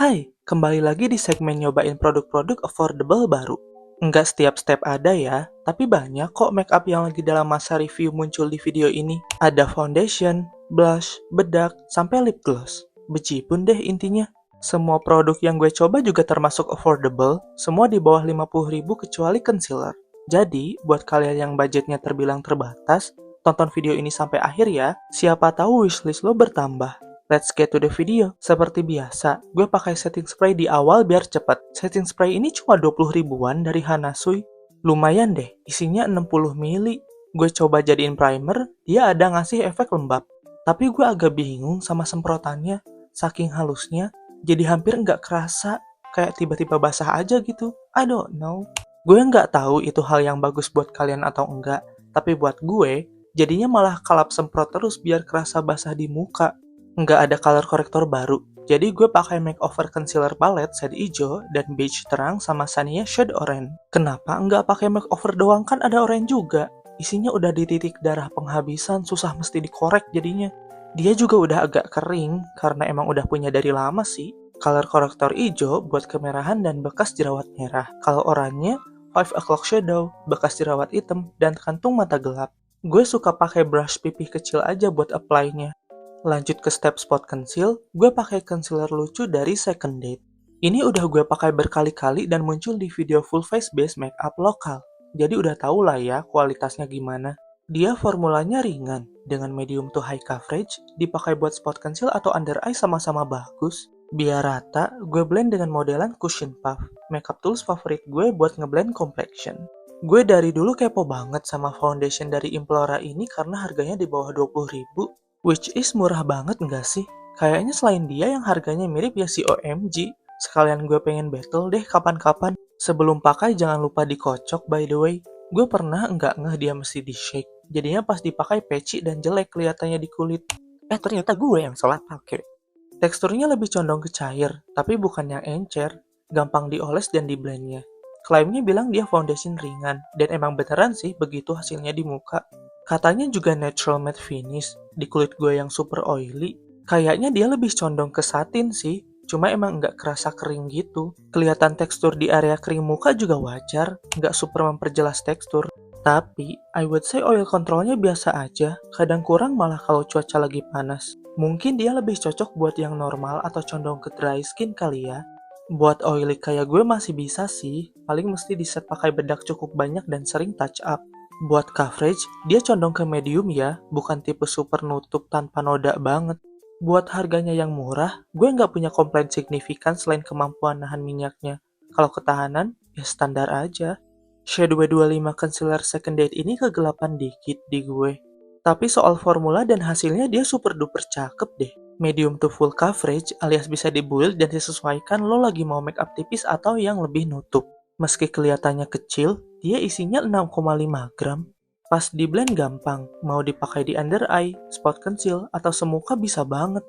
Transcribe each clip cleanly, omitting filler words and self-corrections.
Hai, kembali lagi di segmen nyobain produk-produk affordable baru. Nggak setiap step ada ya, tapi banyak kok makeup yang lagi dalam masa review muncul di video ini. Ada foundation, blush, bedak, sampai lip gloss. Bejibun deh intinya. Semua produk yang gue coba juga termasuk affordable, semua di bawah 50.000 kecuali concealer. Jadi, buat kalian yang budgetnya terbilang terbatas, tonton video ini sampai akhir ya, siapa tahu wishlist lo bertambah. Let's get to the video. Seperti biasa, gue pakai setting spray di awal biar cepet. Setting spray ini cuma 20 ribuan dari Hanasui. Lumayan deh, isinya 60 ml. Gue coba jadiin primer, dia ada ngasih efek lembab. Tapi gue agak bingung sama semprotannya. Saking halusnya, jadi hampir nggak kerasa. Kayak tiba-tiba basah aja gitu. I don't know. Gue nggak tahu itu hal yang bagus buat kalian atau enggak. Tapi buat gue, jadinya malah kalap semprot terus biar kerasa basah di muka. Nggak ada color corrector baru, jadi gue pakai makeover concealer palette shade hijau dan beige terang sama Sania shade orange. Kenapa nggak pakai makeover doang, kan ada orange juga? Isinya udah di titik darah penghabisan, susah mesti dikorek jadinya. Dia juga udah agak kering, karena emang udah punya dari lama sih. Color corrector hijau buat kemerahan dan bekas jerawat merah. Kalau oranye, 5 o'clock shadow, bekas jerawat hitam, dan kantung mata gelap. Gue suka pakai brush pipih kecil aja buat apply-nya. Lanjut ke step spot conceal, gue pakai concealer lucu dari Second Date. Ini udah gue pakai berkali-kali dan muncul di video full face base makeup lokal. Jadi udah tau lah ya kualitasnya gimana. Dia formulanya ringan, dengan medium to high coverage, dipakai buat spot conceal atau under eye sama-sama bagus. Biar rata, gue blend dengan modelan cushion puff, makeup tools favorit gue buat ngeblend complexion. Gue dari dulu kepo banget sama foundation dari Implora ini karena harganya di bawah 20 ribu. Which is murah banget nggak sih? Kayaknya selain dia yang harganya mirip ya si OMG. Sekalian gue pengen battle deh kapan-kapan. Sebelum pakai jangan lupa dikocok by the way. Gue pernah nggak ngeh dia mesti di shake. Jadinya pas dipakai peci dan jelek kelihatannya di kulit. Ternyata gue yang salah pakai. Teksturnya lebih condong ke cair, tapi bukan yang encer. Gampang dioles dan di blendnya. Klaimnya bilang dia foundation ringan, dan emang beneran sih begitu hasilnya di muka. Katanya juga natural matte finish, di kulit gue yang super oily. Kayaknya dia lebih condong ke satin sih, cuma emang nggak kerasa kering gitu. Kelihatan tekstur di area kering muka juga wajar, nggak super memperjelas tekstur. Tapi, I would say oil controlnya biasa aja, kadang kurang malah kalau cuaca lagi panas. Mungkin dia lebih cocok buat yang normal atau condong ke dry skin kali ya. Buat oily kayak gue masih bisa sih, paling mesti diset pakai bedak cukup banyak dan sering touch up. Buat coverage, dia condong ke medium ya, bukan tipe super nutup tanpa noda banget. Buat harganya yang murah, gue nggak punya komplain signifikan selain kemampuan nahan minyaknya. Kalau ketahanan, ya standar aja. Shade W25 Concealer Second Date ini kegelapan dikit di gue. Tapi soal formula dan hasilnya dia super duper cakep deh. Medium to full coverage alias bisa dibuild dan disesuaikan lo lagi mau makeup tipis atau yang lebih nutup. Meski kelihatannya kecil, dia isinya 6,5 gram. Pas di blend gampang, mau dipakai di under eye, spot conceal, atau semuka bisa banget.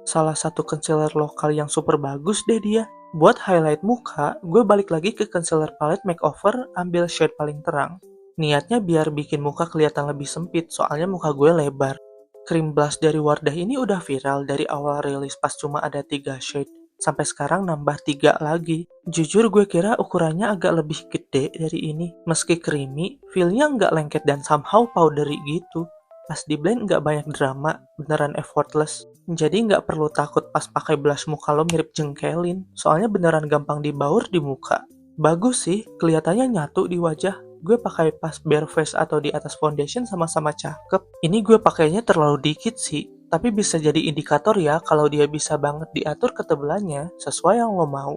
Salah satu concealer lokal yang super bagus deh dia. Buat highlight muka, gue balik lagi ke concealer palette makeover, ambil shade paling terang. Niatnya biar bikin muka kelihatan lebih sempit, soalnya muka gue lebar. Cream blush dari Wardah ini udah viral dari awal rilis pas cuma ada 3 shade. Sampai sekarang nambah 3 lagi. Jujur gue kira ukurannya agak lebih gede dari ini. Meski creamy, feel-nya nggak lengket dan somehow powdery gitu. Pas di blend nggak banyak drama, beneran effortless. Jadi nggak perlu takut pas pakai blush muka lo mirip jengkelin. Soalnya beneran gampang dibaur di muka. Bagus sih, kelihatannya nyatu di wajah. Gue pakai pas bare face atau di atas foundation sama-sama cakep. Ini gue pakainya terlalu dikit sih. Tapi bisa jadi indikator ya kalau dia bisa banget diatur ketebalannya sesuai yang lo mau.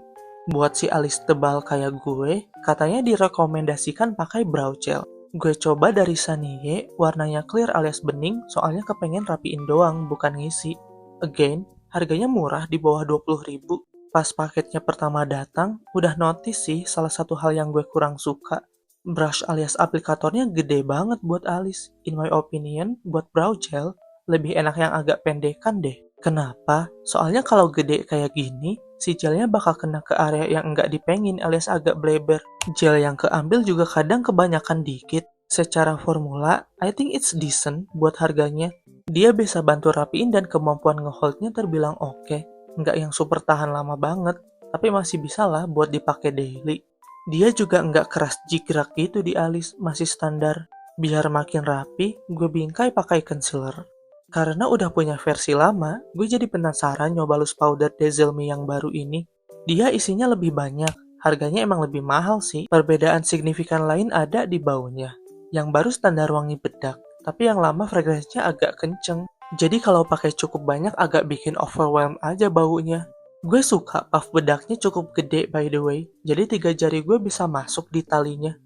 Buat si alis tebal kayak gue, katanya direkomendasikan pakai brow gel. Gue coba dari Sanie, warnanya clear alias bening, soalnya kepengen rapiin doang, bukan ngisi. Again, harganya murah di bawah 20 ribu. Pas paketnya pertama datang, udah notice sih salah satu hal yang gue kurang suka. Brush alias aplikatornya gede banget buat alis. In my opinion, buat brow gel, lebih enak yang agak pendekan deh. Kenapa? Soalnya kalau gede kayak gini, si gelnya bakal kena ke area yang enggak dipengin alias agak bleber. Gel yang keambil juga kadang kebanyakan dikit. Secara formula, I think it's decent buat harganya. Dia bisa bantu rapiin dan kemampuan ngeholdnya terbilang oke. nggak yang super tahan lama banget, tapi masih bisa lah buat dipakai daily. Dia juga nggak keras jigrak gitu di alis, masih standar. Biar makin rapi, gue bingkai pakai concealer. Karena udah punya versi lama, gue jadi penasaran nyoba loose powder Dazzle Me yang baru ini. Dia isinya lebih banyak, harganya emang lebih mahal sih. Perbedaan signifikan lain ada di baunya. Yang baru standar wangi bedak, tapi yang lama fragrance-nya agak kenceng. Jadi kalau pakai cukup banyak agak bikin overwhelm aja baunya. Gue suka puff bedaknya cukup gede by the way, jadi 3 jari gue bisa masuk di talinya.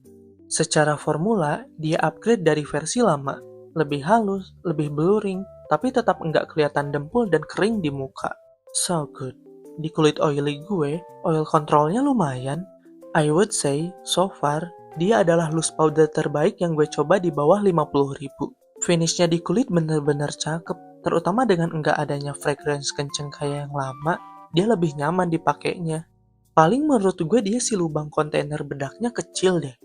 Secara formula, dia upgrade dari versi lama. Lebih halus, lebih blurring, tapi tetap nggak kelihatan dempul dan kering di muka. So good. Di kulit oily gue, oil controlnya lumayan. I would say, so far, dia adalah loose powder terbaik yang gue coba di bawah 50.000. Finishnya di kulit bener-bener cakep, terutama dengan nggak adanya fragrance kenceng kayak yang lama, dia lebih nyaman dipakainya. Paling menurut gue dia si lubang kontainer bedaknya kecil deh,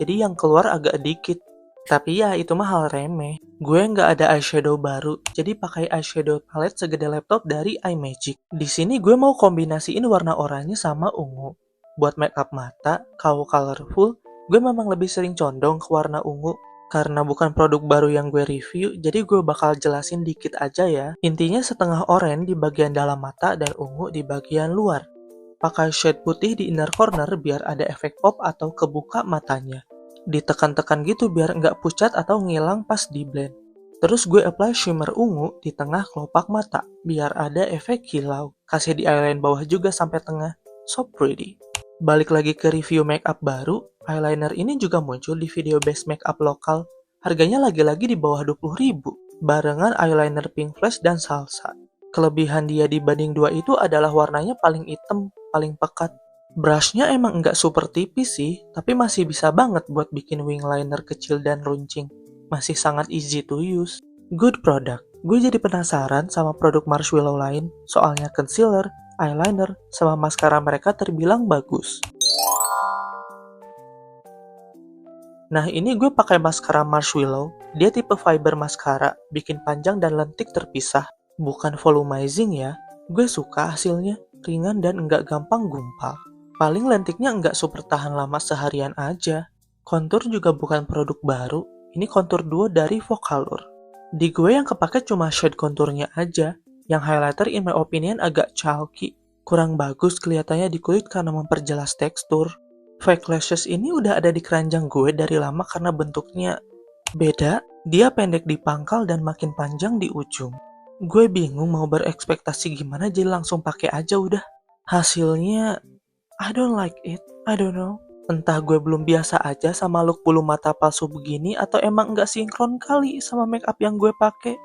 jadi yang keluar agak dikit. Tapi ya itu mah hal remeh. Gue nggak ada eyeshadow baru, jadi pakai eyeshadow palette segede laptop dari iMagic. Di sini gue mau kombinasiin warna oranye sama ungu. Buat makeup mata, kalau colorful, gue memang lebih sering condong ke warna ungu. Karena bukan produk baru yang gue review, jadi gue bakal jelasin dikit aja ya. Intinya setengah oranye di bagian dalam mata dan ungu di bagian luar. Pakai shade putih di inner corner biar ada efek pop atau kebuka matanya. Ditekan-tekan gitu biar nggak pucat atau ngilang pas di blend. Terus gue apply shimmer ungu di tengah kelopak mata biar ada efek kilau. Kasih di eyeline bawah juga sampai tengah. So pretty. Balik lagi ke review makeup baru, eyeliner ini juga muncul di video best makeup lokal. Harganya lagi-lagi di bawah 20.000, barengan eyeliner pink flash dan salsa. Kelebihan dia dibanding dua itu adalah warnanya paling hitam, paling pekat. Brushnya emang nggak super tipis sih, tapi masih bisa banget buat bikin wing liner kecil dan runcing. Masih sangat easy to use. Good product. Gue jadi penasaran sama produk Marshmallow lain, soalnya concealer, eyeliner, sama maskara mereka terbilang bagus. Nah ini gue pakai maskara Marshmallow, dia tipe fiber maskara, bikin panjang dan lentik terpisah. Bukan volumizing ya, gue suka hasilnya, ringan dan nggak gampang gumpal. Paling lentiknya nggak super tahan lama seharian aja. Kontur juga bukan produk baru, ini kontur duo dari Vocalour. Di gue yang kepake cuma shade konturnya aja, yang highlighter in my opinion agak chalky. Kurang bagus kelihatannya di kulit karena memperjelas tekstur. Fake lashes ini udah ada di keranjang gue dari lama karena bentuknya beda. Dia pendek di pangkal dan makin panjang di ujung. Gue bingung mau berekspektasi gimana jadi langsung pakai aja udah. Hasilnya, I don't like it. I don't know. Entah gue belum biasa aja sama look bulu mata palsu begini atau emang nggak sinkron kali sama makeup yang gue pakai.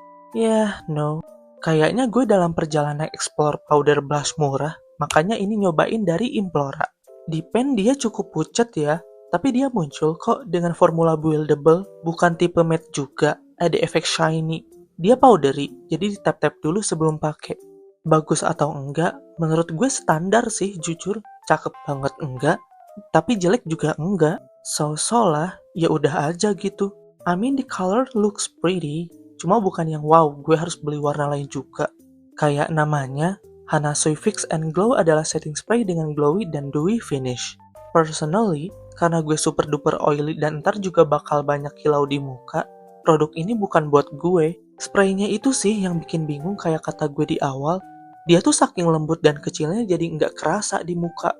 No. Kayaknya gue dalam perjalanan explore powder blush murah, makanya ini nyobain dari Implora. Di pen dia cukup pucat ya, tapi dia muncul kok dengan formula buildable, bukan tipe matte juga, ada efek shiny. Dia powdery, jadi ditap-tap dulu sebelum pakai. Bagus atau enggak, menurut gue standar sih jujur, cakep banget enggak, tapi jelek juga enggak. So lah, ya udah aja gitu. I mean the color looks pretty, cuma bukan yang wow, gue harus beli warna lain juga. Kayak namanya, Hanasui Fix and Glow adalah setting spray dengan glowy dan dewy finish. Personally, karena gue super duper oily dan ntar juga bakal banyak kilau di muka, produk ini bukan buat gue. Spraynya itu sih yang bikin bingung kayak kata gue di awal, dia tuh saking lembut dan kecilnya jadi nggak kerasa di muka.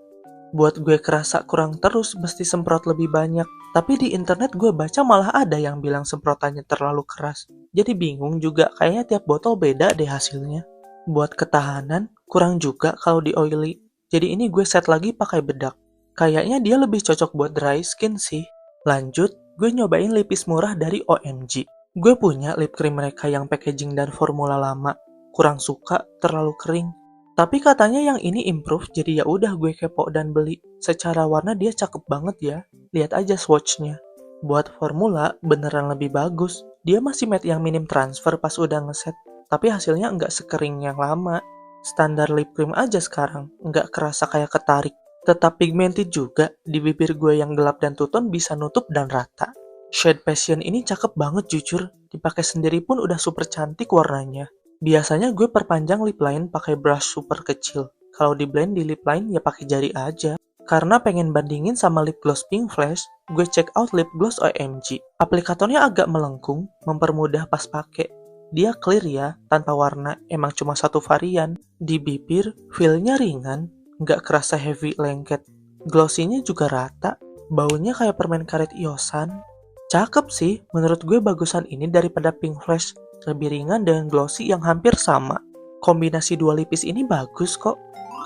Buat gue kerasa kurang terus mesti semprot lebih banyak. Tapi di internet gue baca malah ada yang bilang semprotannya terlalu keras. Jadi bingung juga, kayaknya tiap botol beda deh hasilnya. Buat ketahanan, kurang juga kalau di oily. Jadi ini gue set lagi pakai bedak. Kayaknya dia lebih cocok buat dry skin sih. Lanjut, gue nyobain lipis murah dari OMG. Gue punya lip cream mereka yang packaging dan formula lama. Kurang suka, terlalu kering. Tapi katanya yang ini improve, jadi ya udah gue kepo dan beli. Secara warna dia cakep banget ya. Lihat aja swatchnya. Buat formula beneran lebih bagus. Dia masih matte yang minim transfer pas udah ngeset, tapi hasilnya nggak sekering yang lama. Standar lip cream aja sekarang, nggak kerasa kayak ketarik. Tetap pigmented juga, di bibir gue yang gelap dan two-tone bisa nutup dan rata. Shade Passion ini cakep banget jujur, dipakai sendiri pun udah super cantik warnanya. Biasanya gue perpanjang lip line pakai brush super kecil. Kalau di blend di lip line ya pakai jari aja. Karena pengen bandingin sama lip gloss Pink Flash, gue check out lip gloss OMG. Aplikatornya agak melengkung, mempermudah pas pakai. Dia clear ya, tanpa warna, emang cuma satu varian. Di bibir, feel-nya ringan, nggak kerasa heavy lengket. Glossy-nya juga rata, baunya kayak permen karet iosan. Cakep sih, menurut gue bagusan ini daripada Pink Flash. Lebih ringan dengan glossy yang hampir sama. Kombinasi dua lipis ini bagus kok.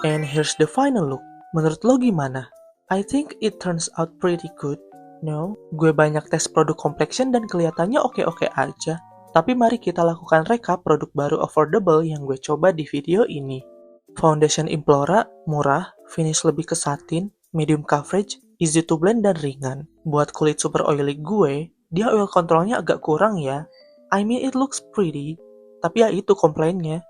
And here's the final look. Menurut lo gimana? I think it turns out pretty good. No, gue banyak tes produk complexion dan kelihatannya oke-oke aja. Tapi mari kita lakukan rekap produk baru affordable yang gue coba di video ini. Foundation Implora, murah, finish lebih ke satin, medium coverage, easy to blend dan ringan. Buat kulit super oily gue, dia oil controlnya agak kurang ya. I mean it looks pretty, tapi ya itu komplainnya.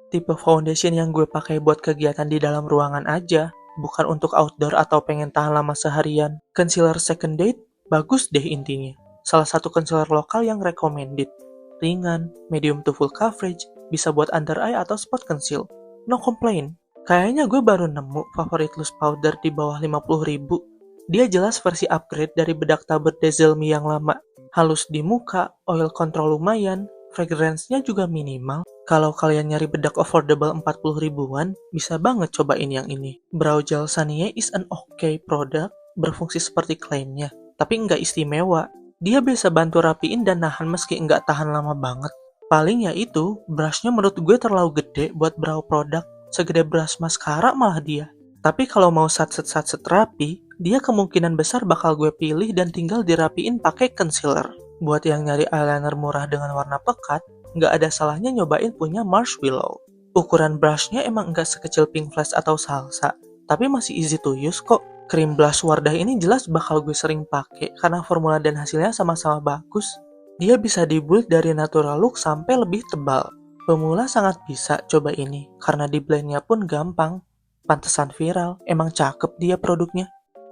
Tipe foundation yang gue pakai buat kegiatan di dalam ruangan aja, bukan untuk outdoor atau pengen tahan lama seharian. Concealer second date, bagus deh intinya. Salah satu concealer lokal yang recommended. Ringan, medium to full coverage, bisa buat under eye atau spot conceal. No complaint. Kayaknya gue baru nemu favorit loose powder di bawah 50.000. Dia jelas versi upgrade dari bedak tabur Dazzle Me yang lama. Halus di muka, oil control lumayan, fragrance-nya juga minimal. Kalau kalian nyari bedak affordable 40 ribuan, bisa banget cobain yang ini. Brow Gel Sanie is an okay product, berfungsi seperti klaimnya, tapi nggak istimewa. Dia bisa bantu rapiin dan nahan meski nggak tahan lama banget. Paling ya itu, brushnya menurut gue terlalu gede buat brow product, segede brush mascara malah dia. Tapi kalau mau satset-satset rapi, dia kemungkinan besar bakal gue pilih dan tinggal dirapiin pakai concealer. Buat yang nyari eyeliner murah dengan warna pekat, nggak ada salahnya nyobain punya Marshmallow. Ukuran brushnya emang nggak sekecil Pink Flash atau Salsa, tapi masih easy to use kok. Cream blush Wardah ini jelas bakal gue sering pakai karena formula dan hasilnya sama-sama bagus. Dia bisa dibuild dari natural look sampai lebih tebal. Pemula sangat bisa coba ini, karena di blendnya pun gampang. Pantesan viral, emang cakep dia produknya.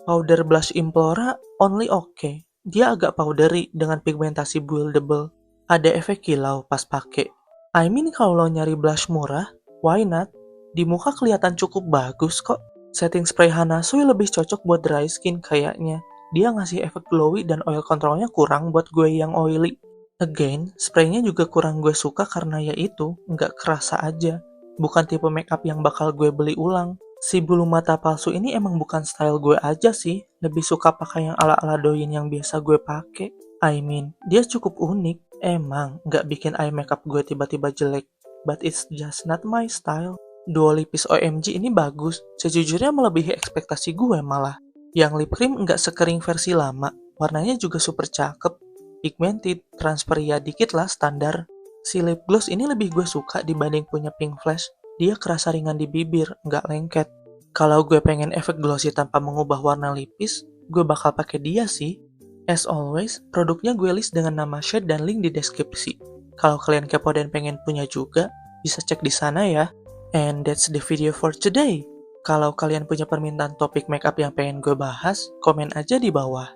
Powder blush Implora only okay. Dia agak powdery dengan pigmentasi buildable. Ada efek kilau pas pakai. I mean kalau lo nyari blush murah, why not? Di muka kelihatan cukup bagus kok. Setting spray Hanasui lebih cocok buat dry skin kayaknya. Dia ngasih efek glowy dan oil controlnya kurang buat gue yang oily. Again, spraynya juga kurang gue suka karena ya itu, nggak kerasa aja. Bukan tipe makeup yang bakal gue beli ulang. Si bulu mata palsu ini emang bukan style gue aja sih. Lebih suka pakai yang ala-ala doyin yang biasa gue pakai. I mean, dia cukup unik. Emang, nggak bikin eye makeup gue tiba-tiba jelek. But it's just not my style. Dua lipis OMG ini bagus. Sejujurnya melebihi ekspektasi gue malah. Yang lip cream nggak sekering versi lama. Warnanya juga super cakep. Pigmented, transfer ya dikit lah standar. Si lip gloss ini lebih gue suka dibanding punya Pink Flash. Dia kerasa ringan di bibir, nggak lengket. Kalau gue pengen efek glossy tanpa mengubah warna lipis, gue bakal pakai dia sih. As always, produknya gue list dengan nama shade dan link di deskripsi. Kalau kalian kepo dan pengen punya juga, bisa cek di sana ya. And that's the video for today. Kalau kalian punya permintaan topik makeup yang pengen gue bahas, komen aja di bawah.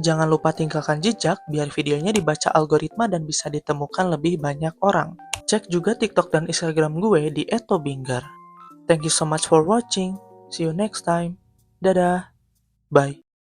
Jangan lupa tinggalkan jejak biar videonya dibaca algoritma dan bisa ditemukan lebih banyak orang. Cek juga TikTok dan Instagram gue di @tobinggar. Thank you so much for watching. See you next time. Dadah. Bye.